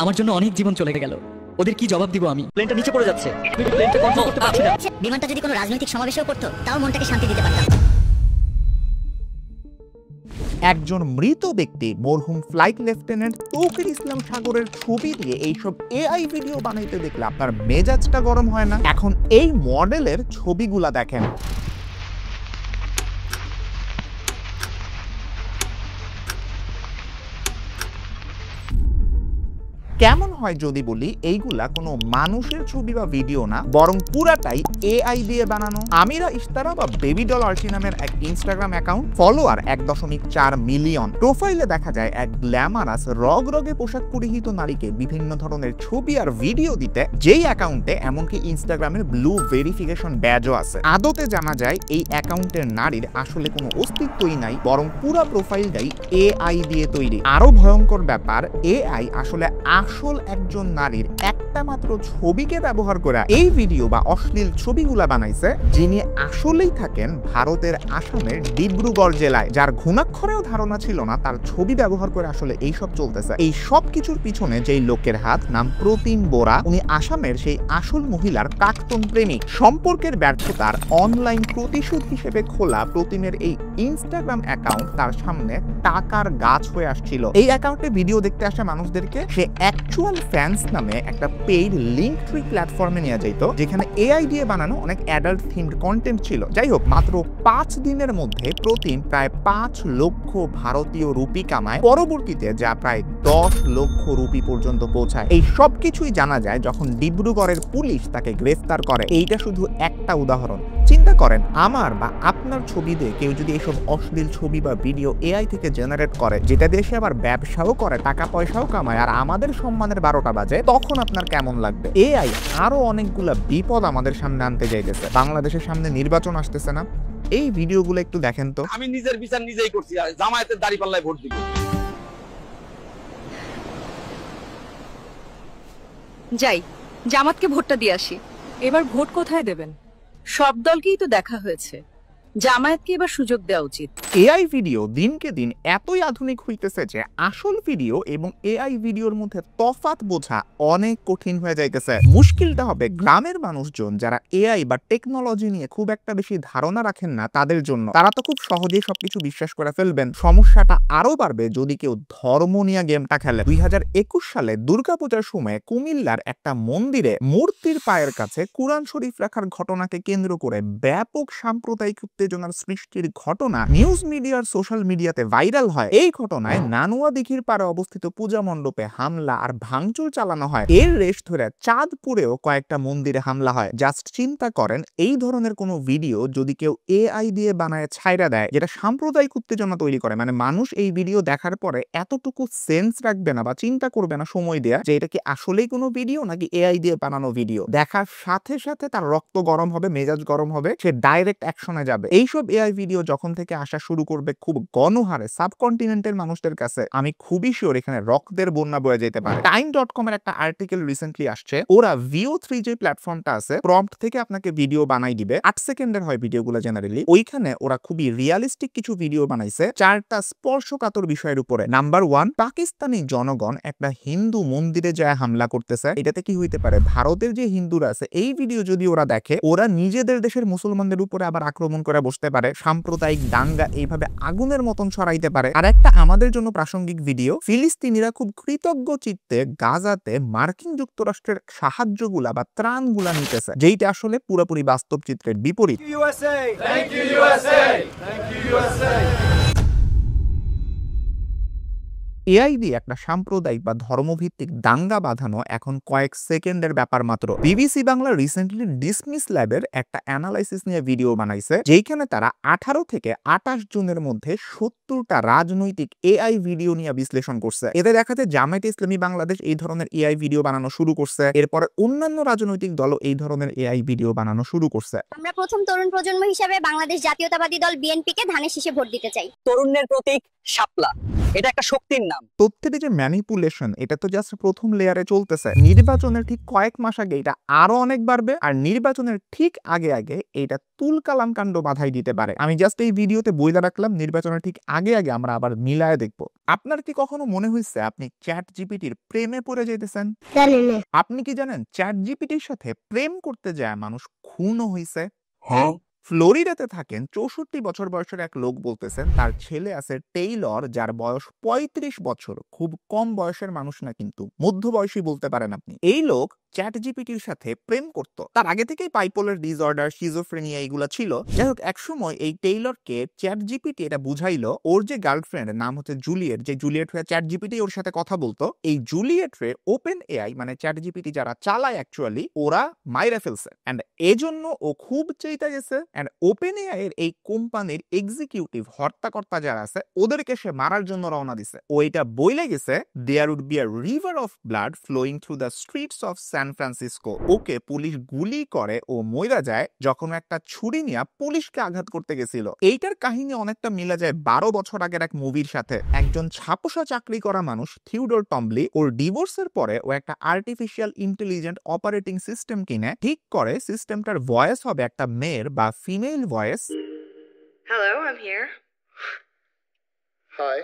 আমার জন্য অনেক জীবন চলে গেল, ওদের কি জবাব দিব আমি? প্লেনটা নিচে পড়ে যাচ্ছে, আমি প্লেনটা কন্ট্রোল করতে পারছি না। বিমানটা যদি কোনো রাজনৈতিক সমাবেশেও পড়তো তাও মনটাকে শান্তি দিতে পারতাম। একজন মৃত ব্যক্তি মরহুম ফ্লাইট লেফটেন্যান্ট তৌকির ইসলাম সাগরের ছবি দিয়ে এইসব এআই ভিডিও বানাইতে দেখলে আপনার মেজাজটা গরম হয় না? এখন এই মডেলের ছবিগুলা দেখেন। কেমন হয় যদি বলি এইগুলা কোনো মানুষের ছবি বা ভিডিও না, বরং পুরাটাই এআই দিয়ে বানানো। আমিরা ইশতারা বা বেবি ডল আর্চি নামের এক ইনস্টাগ্রাম অ্যাকাউন্ট, ফলোয়ার 1.4 মিলিয়ন। প্রোফাইলে দেখা যায় এক গ্ল্যামারাস রগে পোশাক পরিহিত নারীকে বিভিন্ন ধরনের ছবি আর ভিডিও দিতে, যেই অ্যাকাউন্টে এমনকি ইনস্টাগ্রামের ব্লু ভেরিফিকেশন ব্যাজও আছে। আদতে জানা যায় এই অ্যাকাউন্টের নারীর আসলে কোনো অস্তিত্বই নাই, বরং পুরা প্রোফাইলটাই এআই দিয়ে তৈরি। আরো ভয়ঙ্কর ব্যাপার, এআই আসলে আসল একজন নারীর একটা মাত্র ছবিকে ব্যবহার করে এই ভিডিও বা অশ্লীল ছবিগুলা বানাইছে, যিনি আসলেই থাকেন ভারতের আসামের ডিব্রুগড় জেলায়, যার ঘুণাক্ষরেও ধারণা ছিল না তার ছবি ব্যবহার করে আসলে এইসব চলতেছে। এই সব কিছুর পিছনে যেই লোকের হাত, নাম প্রতিম বোরা, উনি আসামের সেই আসল মহিলার প্রাক্তন প্রেমিক। সম্পর্কের ব্যর্থতার অনলাইন প্রতিশোধ হিসেবে খোলা প্রতিমের এই ইনস্টাগ্রাম অ্যাকাউন্ট তার সামনে টাকার গাছ হয়ে আসছিল। এই অ্যাকাউন্টে ভিডিও দেখতে আসা মানুষদেরকে সে অ্যাকচুয়াল ফ্যান্স নামে একটা পেইড লিংক ট্রি প্ল্যাটফর্মে নিয়ে যাইত, যেখানে এআই দিয়ে বানানো অনেক অ্যাডাল্ট থিমড কন্টেন্ট ছিল। যাই হোক, মাত্র 5 দিনের মধ্যে প্রতিম প্রায় 5 লক্ষ ভারতীয় রুপি কামায়, পরবর্তীতে যা প্রায় 10 লক্ষ রুপি পর্যন্ত পৌঁছায়। এই সব কিছুই জানা যায় যখন ডিব্রুগড়ের পুলিশ তাকে গ্রেফতার করে। এইটা শুধু একটা উদাহরণ। চিন্তা করেন, আমার বা আপনার ছবি দিয়ে কেউ যদি এইসব অশ্লীল ছবি বা ভিডিও এআই থেকে জেনারেট করে, যেটা দিয়ে সে আবার ব্যবসাও করে, টাকা পয়সাও কামায়, আর আমাদের সম্মানের 12টা বাজে, তখন আপনার কেমন লাগবে? এআই আরো অনেকগুলা বিপদ আমাদের সামনে আনতে যাইতেছে। বাংলাদেশের সামনে নির্বাচন আসতেছে না? এই ভিডিওগুলো একটু দেখেন তো। আমি নিজের বিচার নিজেই করছি, জামায়াতের দাঁড়িপাল্লায় ভোট দিব। যাই জামাতকে ভোটটা দিয়ে আসি। এবার ভোট কোথায় দেবেন? সব দলকেই তো দেখা হয়েছে, জামায়াতকে এবার সুযোগ দেওয়া উচিত। এআই ভিডিও দিনকে দিন এতই আধুনিক হইতেছে যে আসল ভিডিও এবং এআই ভিডিওর মধ্যে তফাৎ বোঝা অনেক কঠিন হয়ে যাইতেছে। মুশকিলটা হবে গ্রামের মানুষজন যারা এআই বা টেকনোলজি নিয়ে খুব একটা বেশি ধারণা রাখেন না, তাদের জন্য। তারা তো খুব সহজেই সবকিছু বিশ্বাস করে ফেলবেন। সমস্যাটা আরো বাড়বে যদি কেউ ধর্ম নিয়ে গেমটা খেলে। 2021 সালে দুর্গাপূজার সময় কুমিল্লার একটা মন্দিরে মূর্তির পায়ের কাছে কুরআন শরীফ রাখার ঘটনাকে কেন্দ্র করে ব্যাপক সাম্প্রদায়িক উত্তেজনার সৃষ্টির ঘটনা নিউজ মিডিয়ার সোশ্যাল মিডিয়াতে ভাইরাল হয়। এই ঘটনায় নানুয়া দিঘির পাড়ে অবস্থিত পূজা মণ্ডপে হামলা আর ভাঙচুর চালানো হয়। এর রেশ ধরে চাঁদপুরেও কয়েকটা মন্দিরে হামলা হয়। জাস্ট চিন্তা করেন, এই ধরনের কোনো ভিডিও যদি কেউ এআই দিয়ে বানায় ছাইরা দেয়, যেটা সাম্প্রদায়িক উত্তেজনা তৈরি করে, মানে মানুষ এই ভিডিও দেখার পরে এতটুকু সেন্স রাখবে না বা চিন্তা করবে না সময় দেয়া যে এটা কি আসলেই কোনো ভিডিও নাকি এআই দিয়ে বানানো ভিডিও। দেখার সাথে সাথে তার রক্ত গরম হবে, মেজাজ গরম হবে, সে ডাইরেক্ট অ্যাকশনে যাবে। এইসব এআই ভিডিও যখন থেকে আসা শুরু করবে খুব গণহারে সাবকন্টিনেন্টের মানুষদের কাছে, আমি খুবই শিওর এখানে রক্তের বন্যা বয়ে যেতে পারে। time.com এর একটা আর্টিকেল রিসেন্টলি আসছে, ওরা VO3 যে প্ল্যাটফর্মটা আছে, প্রম্পট থেকে আপনাকে ভিডিও বানাই দিবে। 8 সেকেন্ডের হয় ভিডিওগুলো জেনারেলি। ওইখানে ওরা খুবই রিয়ালিস্টিক কিছু ভিডিও বানাইছে 4টা স্পর্শকাতর বিষয়ের উপরে। নাম্বার 1, পাকিস্তানি জনগণ একটা হিন্দু মন্দিরে যায় হামলা করতেছে। এটাতে কি হইতে পারে? ভারতের যে হিন্দুরা আছে, এই ভিডিও যদি ওরা দেখে, ওরা নিজেদের দেশের মুসলমানদের উপরে আবার আক্রমণ করে বসতে পারে, সাম্প্রদায়িক দাঙ্গা এইভাবে আগুনের মতন ছড়াইতে পারে। আর একটা আমাদের জন্য প্রাসঙ্গিক ভিডিও, ফিলিস্তিনিরা খুব কৃতজ্ঞ চিত্তে গাজাতে মার্কিন যুক্তরাষ্ট্রের সাহায্যগুলা বা ত্রাণগুলা নিতেছে, যেইটা আসলে পুরোপুরি বাস্তব চিত্রের বিপরীত। এআই দিয়ে একটা সাম্প্রদায়িক বা ধর্মভিত্তিক দাঙ্গা বাঁধানো এখন কয়েক সেকেন্ডের ব্যাপার মাত্র। বিবিসি বাংলা রিসেন্টলি ডিসমিস ল্যাবের একটা অ্যানালাইসিস নিয়ে ভিডিও বানাইছে, যেখানে তারা 18 থেকে 28 জুনের মধ্যে 70টা রাজনৈতিক এআই ভিডিও নিয়ে বিশ্লেষণ করছে। এতে দেখা যায় জামায়াতে ইসলামী বাংলাদেশ এই ধরনের এআই ভিডিও বানানো শুরু করছে, এরপরে অন্যান্য রাজনৈতিক দলও এই ধরনের এআই ভিডিও বানানো শুরু করছে। আমরা প্রথম তরুণ প্রজন্ম হিসেবে বাংলাদেশ জাতীয়তাবাদী দল বিএনপি কে ধানের শীষে ভোট দিতে চাই। তরুণের প্রতীক শাপলা। এটা একটা শক্তির নাম। তথ্যের যে ম্যানিপুলেশন, এটা তো জাস্ট প্রথম লেয়ারে চলতেছে। নির্বাচনের ঠিক কয়েক মাস আগে এটা আরো অনেক বাড়বে, আর নির্বাচনের ঠিক আগে আগে এটা তুলকালাম কাণ্ড বাধাই দিতে পারে। আমি জাস্ট এই ভিডিওতে বইলা রাখলাম, নির্বাচনের ঠিক আগে আগে আমরা আবার মিলায় দেখবো। আপনার কি কখনো মনে হয়েছে আপনি চ্যাট জিপিটির প্রেমে পড়ে যেতেছেন? আপনি কি জানেন চ্যাট জিপিটির সাথে প্রেম করতে যায় মানুষ খুনও হইছে? ফ্লোরিডাতে থাকেন 64 বছর বয়সের এক লোক বলতেছেন তার ছেলে আছে টেইলর, যার বয়স 35 বছর। খুব কম বয়সের মানুষ না, কিন্তু মধ্যবয়সী বলতে পারেন আপনি। এই লোক চ্যাট জিপিটির সাথে প্রেম করত। তার আগে থেকেই বাইপোলার ডিসঅর্ডার, শিজোফ্রেনিয়া এগুলা ছিল। যাই হোক, একসময় এই টেইলরকে চ্যাট জিপিটি এটা বুঝাইলো ওর যে গার্লফ্রেন্ড নাম হচ্ছে জুলিয়েট, যে জুলিয়েট হয়ে চ্যাট জিপিটি ওর সাথে কথা বলতো, এই জুলিয়েট রে ওপেন এআই মানে চ্যাট জিপিটি যারা চালায় অ্যাকচুয়ালি ওরা মাইরা ফেলছে। এন্ড এজন্য ও খুব চেইতা গেছে। এন্ড ওপেন এআই এর এই কোম্পানির এক্সিকিউটিভ হর্তাকর্তা যারা আছে ওদেরকে সে মারার জন্য রওনা দিছে। ও এটা বইলে গেছে there would be a river of blood flowing through the streets of San Francisco. Okay police গুলি করে ও মইরা যায় যখন একটা ছুরি নিয়ে পুলিশকে আঘাত করতে গেছিল। এইটার কাহিনী অনেকটা মিলা যায় 12 বছর আগের এক মুভির সাথে। একজন ছাপোষা চাকরি করা মানুষ থিওডোর টম্বলি ওর ডিভোর্সের পরে ও একটা আর্টিফিশিয়াল ইন্টেলিজেন্ট অপারেটিং সিস্টেম কিনে ঠিক করে সিস্টেমটার ভয়েস হবে একটা মেয়ের বা female voice. Hello, I'm here. Hi.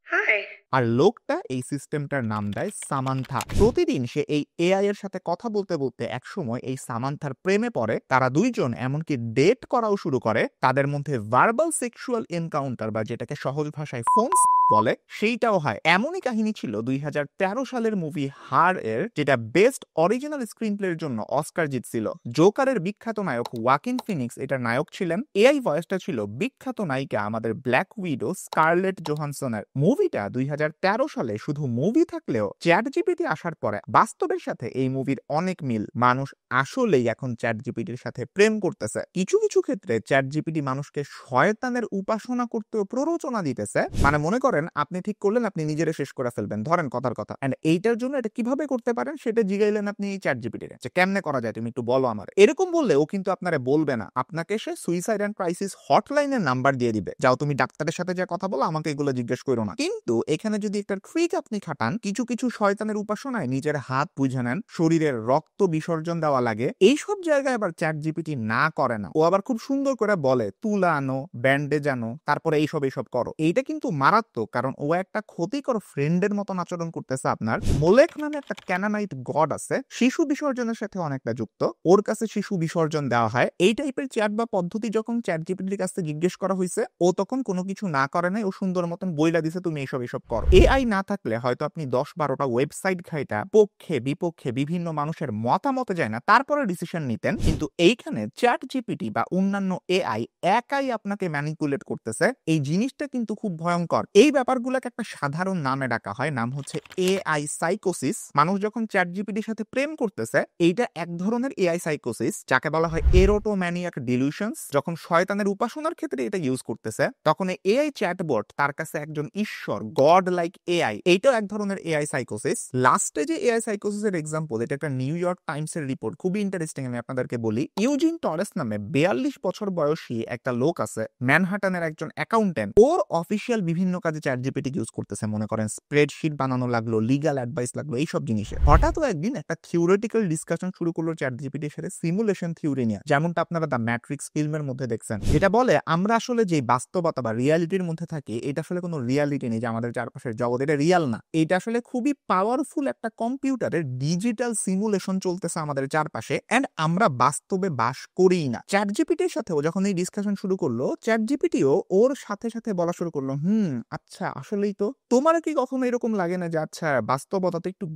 Hi. আর লোকটা এই সিস্টেমটার নাম দেয় সামান্থা। প্রতিদিন সে এই এআই এর সাথে কথা বলতে বলতে একসময় এই সামান্থার প্রেমে পড়ে। তারা দুইজন এমনকি ডেট করাও শুরু করে। তাদের মধ্যে ভার্বাল সেক্সুয়াল এনকাউন্টার বা যেটাকে সহজ ভাষায় ফোন বলে সেইটাও হয়। এমনই কাহিনী ছিল 2013 সালের মুভি হার এর, যেটা বেস্ট অরিজিনাল স্ক্রিন প্লের জন্য অস্কার জিতছিল। জোকারের বিখ্যাত নায়ক ওয়াকিন ফিনিক্স এটার নায়ক ছিলেন। এআই ভয়েসটা ছিল বিখ্যাত নায়িকা আমাদের ব্ল্যাক উইডো স্কারলেট জোহানসনের। মুভিটা 2013 সালে শুধু মুভি থাকলেও চ্যাট জিপিটি আসার পরে বাস্তবের সাথে এই মুভির অনেক মিল। মানুষ আসলেই এখন চ্যাট জিপিটির সাথে প্রেম করতেছে। কিছু কিছু ক্ষেত্রে চ্যাট জিপিটি মানুষকে শয়তানের উপাসনা করতেও প্ররোচনা দিতেছে। মানে মনে করেন আপনি ঠিক করলেন আপনি নিজেরে শেষ করে ফেলবেন, ধরেন কথার কথা। এন্ড এইটার জন্য এটা কিভাবে করতে পারেন সেটা জিগাইলেন আপনি চ্যাট জিপিটিরে, যে কেমনে করা যায় তুমি একটু বলো আমার। এরকম বললে ও কিন্তু আপনারে বলবে না, আপনাকে সে সুইসাইড এন্ড ক্রাইসিস হটলাইনের নাম্বার দিয়ে দিবে, যাও তুমি ডাক্তারের সাথে যা কথা বলো, আমাকে এগুলো জিজ্ঞেস করো না। কিন্তু এখানে যদি একটা ট্রিক আপনি খাটান, কিছু কিছু শয়তানের উপাসনায় নিজের হাত বুঝে নেন, শরীরের রক্ত বিসর্জন দেওয়া লাগে, এইসব জায়গায় আবার চ্যাট জিপিটি না করে না। ও আবার খুব সুন্দর করে বলে তুলা আনো, ব্যান্ডেজ আনো, তারপরে এইসব সব করো। এইটা কিন্তু মারাত্মক, কারণ ও একটা ক্ষতিকর ফ্রেন্ডের মতন আচরণ করতেছে আপনার। মোলেক নামে একটা ক্যানানাইট গড আছে, শিশু বিসর্জনের সাথে অনেকটা যুক্ত। ওর কাছে শিশু বিসর্জন দেওয়া হয়। এই টাইপের চ্যাট বা পদ্ধতি যখন চ্যাট জিপিটির কাছে জিজ্ঞেস করা হয়েছে, ও তখন কোনো কিছু না করে নাই, ও সুন্দর মতন বইলা দিছে তুমি এইসব করো। এআই না থাকলে হয়তো আপনি 10-12টা ওয়েবসাইট খাইটা পক্ষে বিপক্ষে বিভিন্ন মানুষের মতামতে যায় না, তারপরে ডিসিশন নিতেন। কিন্তু এইখানে চ্যাট জিপিটি বা অন্যান্য এআই একাই আপনাকে ম্যানিপুলেট করতেছে। এই জিনিসটা কিন্তু খুব ভয়ঙ্কর। এই ব্যাপারগুলোকে একটা সাধারণ নামে ডাকা হয়, নাম হচ্ছে এআই সাইকোসিস। মানুষ যখন চ্যাট জিপিটির সাথে প্রেম করতেছে, এইটা এক ধরনের এআই সাইকোসিস, যাকে বলা হয় এরোটোম্যানিয়াক ডিলিউশনস। যখন শয়তানের উপাসনার ক্ষেত্রে এটা ইউজ করতেছে, তখন এআই চ্যাটবট তার কাছে একজন ঈশ্বর, গড লাইক এআই। এইটাও এক ধরনের এআই সাইকোসিস। লাস্টে যে এআই সাইকোসিসের এক্সাম্পল, এটা একটা নিউ ইয়র্ক টাইমস এর রিপোর্ট, খুবই ইন্টারেস্টিং, আমি আপনাদেরকে বলি। ইউজিন টরেস নামে 42 বছর বয়সী একটা লোক আছে, ম্যানহাটানের একজন অ্যাকাউন্টেন্ট। ওর অফিসিয়াল বিভিন্ন কাজে চ্যাট জিপিটি ইউজ করতেছে, মনে করেন স্প্রেডশিট বানানো লাগলো, লিগাল অ্যাডভাইস লাগলো, এইসব জিনিসে। হঠাৎ একদিন একটা থিওরিটিক্যাল ডিসকাশন শুরু করলো চ্যাট জিপিটির সাথে সিমুলেশন থিওরি নিয়ে, যেমনটা আপনারা দ্য ম্যাট্রিক্স ফিল্মের মধ্যে দেখছেন। যেটা বলে আমরা আসলে যে বাস্তবতা বা রিয়ালিটির মধ্যে থাকি, এটা আসলে কোনো রিয়ালিটি নেই, যে আমাদের চারপাশের জগৎ এটা রিয়াল না। এটা আসলে খুবই পাওয়ারফুল একটা কম্পিউটারের ডিজিটাল সিমুলেশন চলতেছে আমাদের চারপাশে, এন্ড আমরা বাস্তবে বাস করিই না। চ্যাট জিপিটির সাথেও যখন এই ডিসকাশন শুরু করলো, চ্যাট জিপিটিও ওর সাথে সাথে বলা শুরু করলো, আচ্ছা আসলেই তো। তোমার কি কখনো এরকম লাগে না যে আচ্ছা বাস্তবতা তো একটু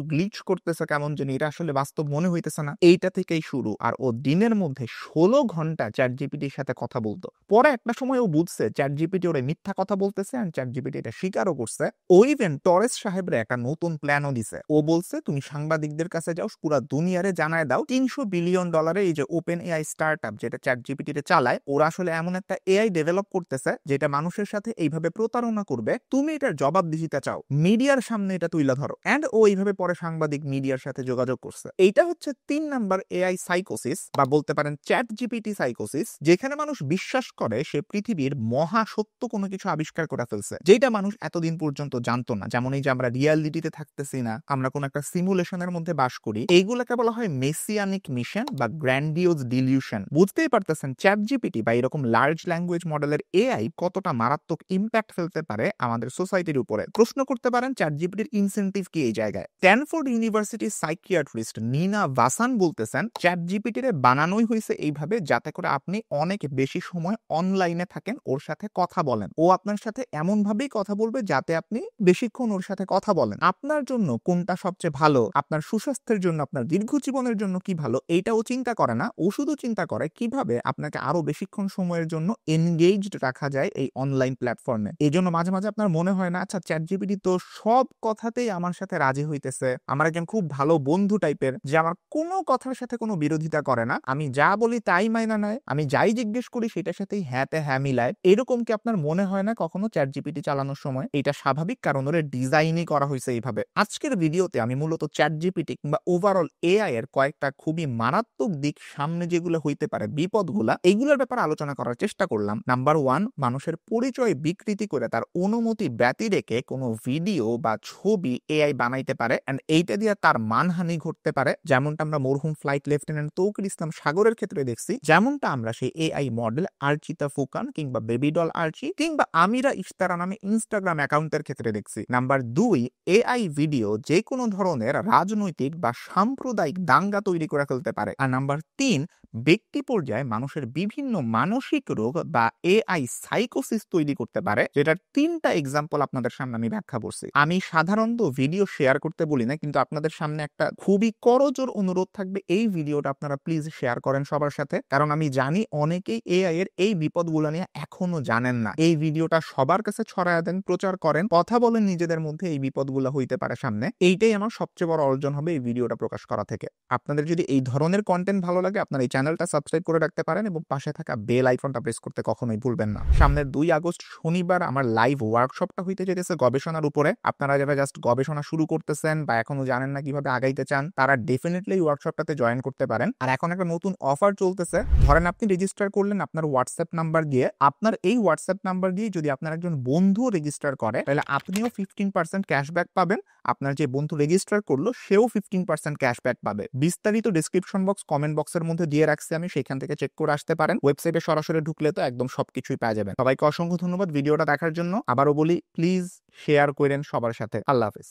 গ্লিচ করতেছে, কেমন জানি এটা আসলে বাস্তব মনে হইতেছে না? এইটা থেকেই শুরু। আর ও দিনের মধ্যে 16 ঘন্টা চ্যাট জিপিটির সাথে কথা বলতো। পরে একটা সময় ও বুঝছে চ্যাট জিপিটি ওরে মিথ্যা কথা বলতেছে, আর চ্যাট জিপিটি এটা স্বীকারও করছে। ও ইভেন টরেস সাহেবরে একটা নতুন প্ল্যানও দিছে। ও বলছে তুমি সাংবাদিকদের কাছে যাও, পুরো দুনিয়ারে জানায় দাও $300 বিলিয়ন এই যে ওপেন এআই স্টার্টআপ যেটা চ্যাট জিপিটি চালায়, ওরা আসলে এমন একটা এআই ডেভেলপ করতেছে যেটা মানুষের সাথে এইভাবে প্রতারণা করবে, তুমি এটার জবাব দিতে চাও, মিডিয়ার সামনে এটা তুইলা ধরো। এন্ড ও এইভাবে পরে সাংবাদিক মিডিয়ার সাথে যোগাযোগ করছে। এইটা হচ্ছে 3 নাম্বার এআই সাইকোসিস, বা বলতে পারেন চ্যাট জিপিটি সাইকোসিস, যেখানে মানুষ বিশ্বাস করে সে পৃথিবীর মহা সত্য কোনো কিছু আবিষ্কার করে ফেলছে, যেটা মানুষ এতদিন পর্যন্ত জানতো না। যেমন এই যে আমরা রিয়ালিটিতে থাকতেছি না, আমরা কোন একটা সিমুলেশনের মধ্যে বাস করি, এইগুলোকে বলা হয় মেসিয়ানিক মিশন বা গ্র্যান্ডিওজ ডিলিউশন। বুঝতেই পারতেছেন চ্যাট জিপিটি বা এরকম লার্জ ল্যাঙ্গুয়েজ মডেলের এআই কতটা মারাত্মক ইম্প্যাক্ট ফেলতে পারে আমাদের সোসাইটির উপরে। প্রশ্ন করতে পারেন চ্যাট জিপিটির ইনসেন্টিভ কি এই জায়গায়। স্ট্যানফোর্ড ইউনিভার্সিটির সাইকিয়াট্রিস্ট নিনা ভাসান বলতেছেন চ্যাট জিপিটির বানানোই হয়েছে এইভাবে যাতে করে আপনি অনেক বেশি সময় অনলাইনে থাকেন, ওর সাথে কথা বলেন। ও আপনার সাথে এমন ভাবেই কথা বলবে যাতে আপনি বেশিক্ষণ ওর সাথে কথা বলেন। আপনার জন্য কোনটা সবচেয়ে ভালো, আপনার সুস্বাস্থ্যের জন্য, আপনার দীর্ঘ জীবনের জন্য কি ভালো, এইটাও চিন্তা করে না। ও শুধু চিন্তা করে কিভাবে আপনাকে আরো বেশিক্ষণ সময়ের জন্য এনগেজড রাখা যায় এই অনলাইন প্ল্যাটফর্মে। এই জন্য মাঝে মাঝে আপনার মনে হয় না, আচ্ছা চ্যাট জিপিটি তো সব কথাতেই আমার সাথে রাজি হইতেছে, আমার একজন খুব ভালো বন্ধু টাইপের, যে আমার কোনো কথার সাথে কোনো বিরোধিতা করে না, আমি যা বলি তাই মাইনা নেয়, আমি যাই জিজ্ঞেস করি সেটার সাথেই হ্যাঁতে হ্যাঁ মিলায়। এরকম কি আপনার মনে হয় না কখনো চ্যাট জিপিটি চালানোর সময়? এটা স্বাভাবিক, কারণ ওর ডিজাইনই করা হয়েছে এইভাবে। আজকের ভিডিওতে আমি মূলত চ্যাট জিপিটি কিংবা ওভারঅল এআই এর কয়েকটা খুবই মারাত্মক দিক, সামনে যেগুলো হইতে পারে বিপদগুলা, এইগুলোর ব্যাপারে আলোচনা করার চেষ্টা করলাম। নাম্বার 1, মানুষের পরিচয় বিকৃতি করে তার অনুমতি ব্যতি রেখে কোনো ভিডিও বা ছবি এআই বানাইতে পারে, এন্ড এইটা দিয়ে তার মানহানি ঘটতে পারে, যেমনটা আমরা মরহুম ফ্লাইট লেফটেন্যান্ট তৌকির ইসলাম সাগরের ক্ষেত্রে দেখছি, যেমনটা আমরা সেই এআই মডেল আরচিতা ফুকান কিংবা বেবি ডল আরচি কিংবা আমিরা ইফতারা নামে ইনস্টাগ্রাম অ্যাকাউন্টের ক্ষেত্রে দেখছি। নাম্বার 2, এআই ভিডিও যে কোনো ধরনের রাজনৈতিক বা সাম্প্রদায়িক দাঙ্গা তৈরি করে ফেলতে পারে। আর নাম্বার 3, ব্যক্তি পর্যায়ে মানুষের বিভিন্ন মানসিক রোগ বা এআই সাইকোসিস তৈরি করতে পারে, যেটার 3টা এক্সাম্পল আপনাদের সামনে আমি ব্যাখ্যা করছি। আমি সাধারণত ভিডিও শেয়ার করতে বলি না, কিন্তু আপনাদের সামনে একটা খুবই করজোর অনুরোধ থাকবে, এই ভিডিওটা আপনারা প্লিজ শেয়ার করেন সবার সাথে, কারণ আমি জানি অনেকেই এআই এর এই বিপদগুলো নিয়ে এখনো জানেন না। এই ভিডিওটা সবার কাছে ছড়ায় দেন, প্রচার করেন, কথা বলেন নিজেদের মধ্যে, এই বিপদগুলো হইতে পারে সামনে। এইটাই আমার সবচেয়ে বড় অর্জন হবে এই ভিডিওটা প্রকাশ করা থেকে। আপনাদের যদি এই ধরনের কন্টেন্ট ভালো লাগে, আপনারা এই চ্যানেলটা সাবস্ক্রাইব করে রাখতে পারেন এবং পাশে থাকা বেল আইকনটা প্রেস করতে কখনোই ভুলবেন না। সামনের 2 আগস্ট শনিবার আমার লাইভ ওয়ার্কশপটা হইতে যেতেছে গবেষণার উপরে। আপনারা যারা জাস্ট গবেষণা শুরু করতেছেন বা এখনো জানেন না কিভাবে আগাইতে চান, তারা ডেফিনেটলি ওয়ার্কশপটাতে জয়েন করতে পারেন। আর এখন একটা নতুন অফার চলতেছে। ধরেন আপনি রেজিস্টার করলেন আপনার হোয়াটসঅ্যাপ নাম্বার দিয়ে, আপনার এই হোয়াটসঅ্যাপ নাম্বার দিয়ে যদি আপনার একজন বন্ধু রেজিস্টার করে, তাহলে আপনিও 15% ক্যাশব্যাক পাবেন, আপনার যে বন্ধু রেজিস্টার করলো সেও 15% ক্যাশব্যাক পাবে। বিস্তারিত ডেসক্রিপশন বক্স, কমেন্ট বক্সের মধ্যে দিয়ে রাখছি আমি, সেখান থেকে চেক করে আসতে পারেন। ওয়েবসাইটে সরাসরি ঢুকলে তো একদম সবকিছুই পেয়ে যাবেন। সবাইকে অসংখ্য ধন্যবাদ ভিডিওটা দেখার জন্য। আবারও বলি, প্লিজ শেয়ার করেন সবার সাথে। আল্লাহ হাফেজ।